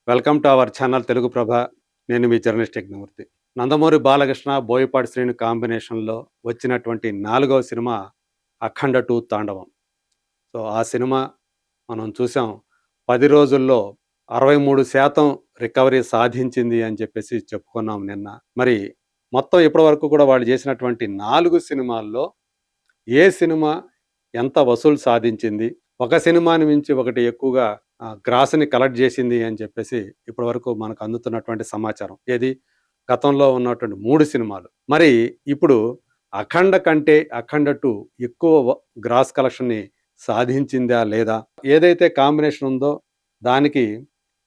Welcome to our channel Telugu Prabha. నేను మీ journalist Yagnamurthy. Nandamuri Balakrishna, Boyapati Srinu కాంబినేషన్లో వచ్చినటువంటి 4వ సినిమా 'అఖండ 2 తాండవం'. సో, ఆ సినిమా మనం చూసాం. 10 రోజుల్లో 63% రికవరీ సాధించింది అని చెప్పేసి చెప్పుకున్నాం నిన్న. మరి మొత్తం ఇప్పటివరకు కూడా వాళ్ళు చేసినటువంటి 4 సినిమాల్లో ఏ సినిమా ఎంత వసూలు సాధించింది, ఒక సినిమాని మించి ఒకటి ఎక్కువగా గ్రాస్‌ని కలెక్ట్ చేసింది అని చెప్పేసి ఇప్పటివరకు మనకు అందుతున్నటువంటి సమాచారం. ఏది గతంలో ఉన్నటువంటి 3 సినిమాలు. మరి ఇప్పుడు 'అఖండ' కంటే 'అఖండ 2' ఎక్కువ గ్రాస్ కలెక్షన్‌ని సాధించిందా లేదా? ఏదైతే కాంబినేషన్ ఉందో దానికి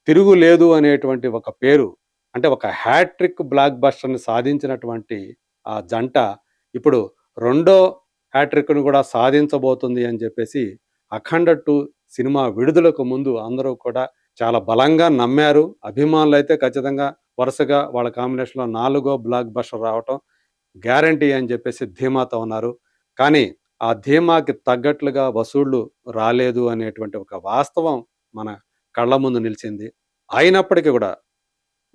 తిరుగులేదు అనేటువంటి ఒక పేరు, అంటే ఒక హ్యాట్రిక్ బ్లాక్ బస్టర్‌ని సాధించినటువంటి ఆ జంట ఇప్పుడు రెండో హ్యాట్రిక్‌ను కూడా సాధించబోతుంది అని చెప్పేసి 'అఖండ 2' సినిమా విడుదలకు ముందు అందరూ కూడా చాలా బలంగా నమ్మారు. అభిమానులైతే ఖచ్చితంగా వరుసగా వాళ్ళ కాంబినేషన్‌లో 4గో బ్లాక్ బస్టర్ రావటం గ్యారంటీ అని చెప్పేసి ధీమాతో ఉన్నారు. కానీ ఆ ధీమాకి తగ్గట్లుగా వసూళ్లు రాలేదు అనేటువంటి ఒక వాస్తవం మన కళ్ళ ముందు నిలిచింది. అయినప్పటికీ కూడా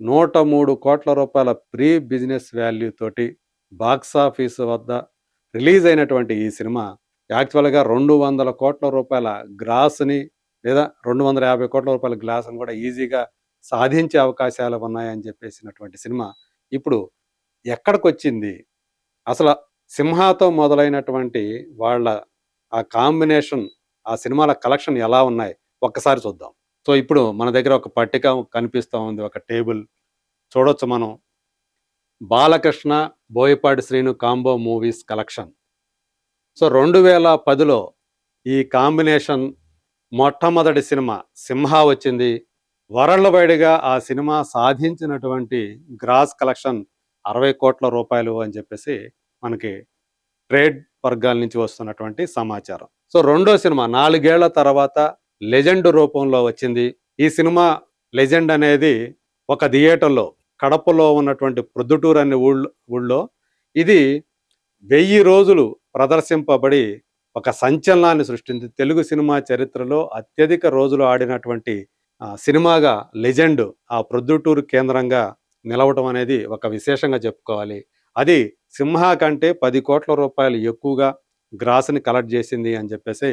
103,00,00,000 ప్రీ బిజినెస్ వాల్యూ తోటి బాక్సాఫీస్ వద్ద రిలీజ్ అయినటువంటి ఈ సినిమా యాక్చువల్‌గా 200,00,00,000 గ్రాస్‌ని లేదా 250,00,00,000 గ్లాస్‌ని కూడా ఈజీగా సాధించే అవకాశాలు ఉన్నాయని చెప్పేసినటువంటి సినిమా ఇప్పుడు ఎక్కడికొచ్చింది? అసలు 'సింహా'తో మొదలైనటువంటి వాళ్ళ ఆ కాంబినేషన్, ఆ సినిమాల కలెక్షన్ ఎలా ఉన్నాయి? ఒక్కసారి చూద్దాం. సో, ఇప్పుడు మన దగ్గర ఒక పట్టిక కనిపిస్తా ఉంది. ఒక టేబుల్ చూడొచ్చు మనం. Balakrishna, Boyapati Srinu combo movies collection. So, 2010లో ఈ కాంబినేషన్ మొట్టమొదటి సినిమా 'సింహా' వచ్చింది. వరల్డ్ వైడ్‌గా ఆ సినిమా సాధించినటువంటి గ్రాస్ కలెక్షన్ 60,00,00,000 అని చెప్పేసి మనకి ట్రేడ్ వర్గాల నుంచి వస్తున్నటువంటి సమాచారం. సో, రెండో సినిమా 4 ఏళ్ల తర్వాత 'లెజెండ్' రూపంలో వచ్చింది. ఈ సినిమా 'లెజెండ్' అనేది ఒక థియేటర్‌లో కడపలో ఉన్నటువంటి ప్రొద్దుటూరు అనే ఊళ్ళో ఇది 1000 రోజులు ప్రదర్శింపబడి ఒక సంచలనాన్ని సృష్టించింది. తెలుగు సినిమా చరిత్రలో అత్యధిక రోజులు ఆడినటువంటి సినిమాగా 'లెజెండ్' ఆ ప్రొద్దుటూరు కేంద్రంగా నిలవటం అనేది ఒక విశేషంగా చెప్పుకోవాలి. అది 'సింహా' కంటే 10,00,00,000 ఎక్కువగా గ్రాస్‌ని కలెక్ట్ చేసింది అని చెప్పేసి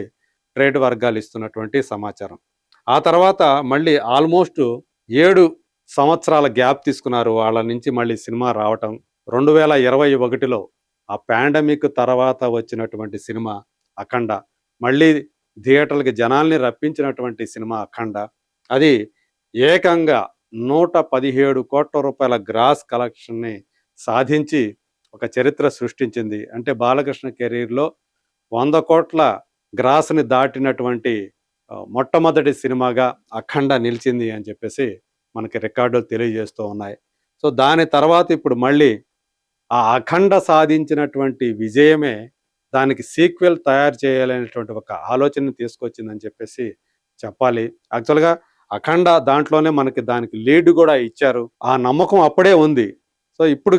ట్రేడ్ వర్గాలు ఇస్తున్నటువంటి సమాచారం. ఆ తర్వాత మళ్ళీ ఆల్మోస్ట్ 7 సంవత్సరాల గ్యాప్ తీసుకున్నారు వాళ్ళ నుంచి మళ్ళీ సినిమా రావటం. 2021లో ఆ పాండమిక్ తర్వాత వచ్చినటువంటి సినిమా 'అఖండ'. మళ్ళీ థియేటర్లకి జనాల్ని రప్పించినటువంటి సినిమా 'అఖండ'. అది ఏకంగా 117,00,00,000 గ్రాస్ కలెక్షన్‌ని సాధించి ఒక చరిత్ర సృష్టించింది. అంటే బాలకృష్ణ కెరీర్‌లో 100,00,00,000 గ్రాస్‌ని దాటినటువంటి మొట్టమొదటి సినిమాగా 'అఖండ' నిలిచింది అని చెప్పేసి మనకి రికార్డులు తెలియజేస్తూ ఉన్నాయి. సో, దాని తర్వాత ఇప్పుడు మళ్ళీ ఆ 'అఖండ' సాధించినటువంటి విజయమే దానికి సీక్వెల్ తయారు చేయాలనేటువంటి ఒక ఆలోచనను తీసుకొచ్చిందని చెప్పేసి చెప్పాలి. యాక్చువల్‌గా 'అఖండ' దాంట్లోనే మనకి దానికి లీడ్ కూడా ఇచ్చారు. ఆ నమ్మకం అప్పుడే ఉంది. సో, ఇప్పుడు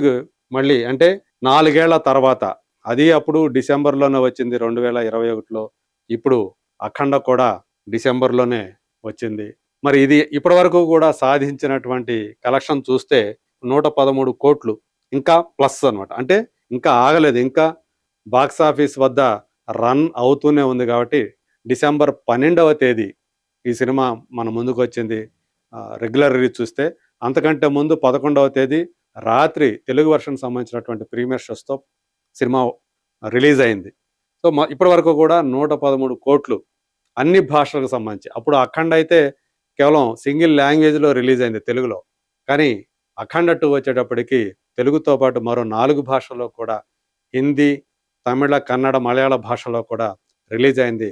మళ్ళీ అంటే 4 ఏళ్ల తర్వాత, అది అప్పుడు డిసెంబర్‌లోనే వచ్చింది 2021లో. ఇప్పుడు 'అఖండ' కూడా డిసెంబర్‌లోనే వచ్చింది. మరి ఇది ఇప్పటివరకు కూడా సాధించినటువంటి కలెక్షన్ చూస్తే 113,00,00,000 ఇంకా ప్లస్ అనమాట. అంటే ఇంకా ఆగలేదు. ఇంకా బాక్సాఫీస్ వద్ద రన్ అవుతూనే ఉంది కాబట్టి డిసెంబర్ 12వ తేదీ ఈ సినిమా మన ముందుకొచ్చింది. రెగ్యులర్ రిలీజ్ చూస్తే. అంతకంటే ముందు 11వ తేదీ రాత్రి తెలుగు వెర్షన్‌కి సంబంధించినటువంటి ప్రీమియర్ షోస్‌తో సినిమా రిలీజ్ అయింది. సో, ఇప్పటి వరకు కూడా 113,00,00,000 అన్ని భాషలకు సంబంధించి. అప్పుడు 'అఖండ' అయితే కేవలం సింగిల్ లాంగ్వేజ్‌లో రిలీజ్ అయింది తెలుగులో. కానీ 'అఖండ 2' వచ్చేటప్పటికి తెలుగుతో పాటు మరో 4 భాషల్లో కూడా హిందీ, తమిళ, కన్నడ, మలయాళ భాషలో కూడా రిలీజ్ అయింది.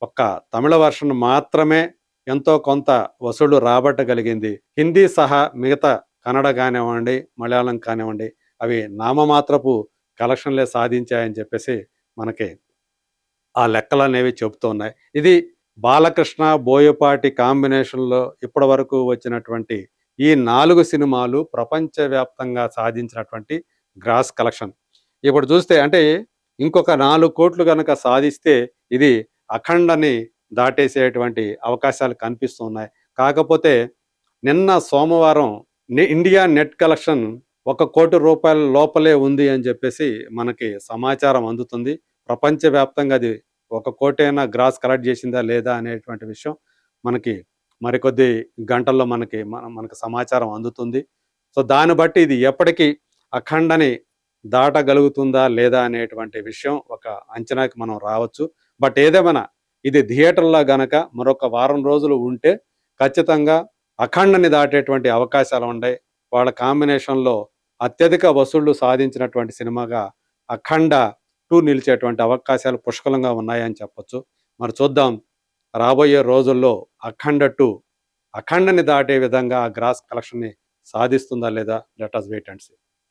ఒక్క తమిళ వెర్షన్ మాత్రమే ఎంతో కొంత వసూళ్లు రాబట్టగలిగింది. హిందీ సహా మిగతా కన్నడ కానివ్వండి, మలయాళం కానివ్వండి, అవి నామమాత్రపు కలెక్షన్‌లే సాధించాయని చెప్పేసి మనకి ఆ లెక్కలనేవి చెబుతూ ఉన్నాయి. ఇది బాలకృష్ణ, బోయపాటి కాంబినేషన్‌లో ఇప్పటివరకు వచ్చినటువంటి ఈ 4 సినిమాలు ప్రపంచవ్యాప్తంగా సాధించినటువంటి గ్రాస్ కలెక్షన్. ఇప్పుడు చూస్తే అంటే ఇంకొక 4,00,00,000 గనక సాధిస్తే ఇది 'అఖండ'ని దాటేసేటువంటి అవకాశాలు కనిపిస్తున్నాయి. కాకపోతే నిన్న సోమవారం ఇండియా నెట్ కలెక్షన్ ₹1,00,00,000 లోపలే ఉంది అని చెప్పేసి మనకి సమాచారం అందుతుంది. ప్రపంచవ్యాప్తంగా అది 1,00,00,000 గ్రాస్ కలెక్ట్ చేసిందా లేదా అనేటువంటి విషయం మనకి మరికొద్ది గంటల్లో మనకు సమాచారం అందుతుంది. సో దాన్ని బట్టి ఇది ఎప్పటికీ అఖండని దాటగలుగుతుందా లేదా అనేటువంటి విషయం ఒక అంచనాకి మనం రావచ్చు. బట్ ఏదేమైనా ఇది థియేటర్‌లో గనక మరొక వారం రోజులు ఉంటే ఖచ్చితంగా అఖండని దాటేటువంటి అవకాశాలు ఉన్నాయి. వాళ్ళ కాంబినేషన్‌లో అత్యధిక వసూళ్లు సాధించినటువంటి సినిమాగా 'అఖండ 2' నిలిచేటువంటి అవకాశాలు పుష్కలంగా ఉన్నాయని చెప్పొచ్చు. మరి చూద్దాం రాబోయే రోజుల్లో 'అఖండ 2' అఖండని దాటే విధంగా ఆ గ్రాస్ కలెక్షన్‌ని సాధిస్తుందా లేదా? Let us wait and see.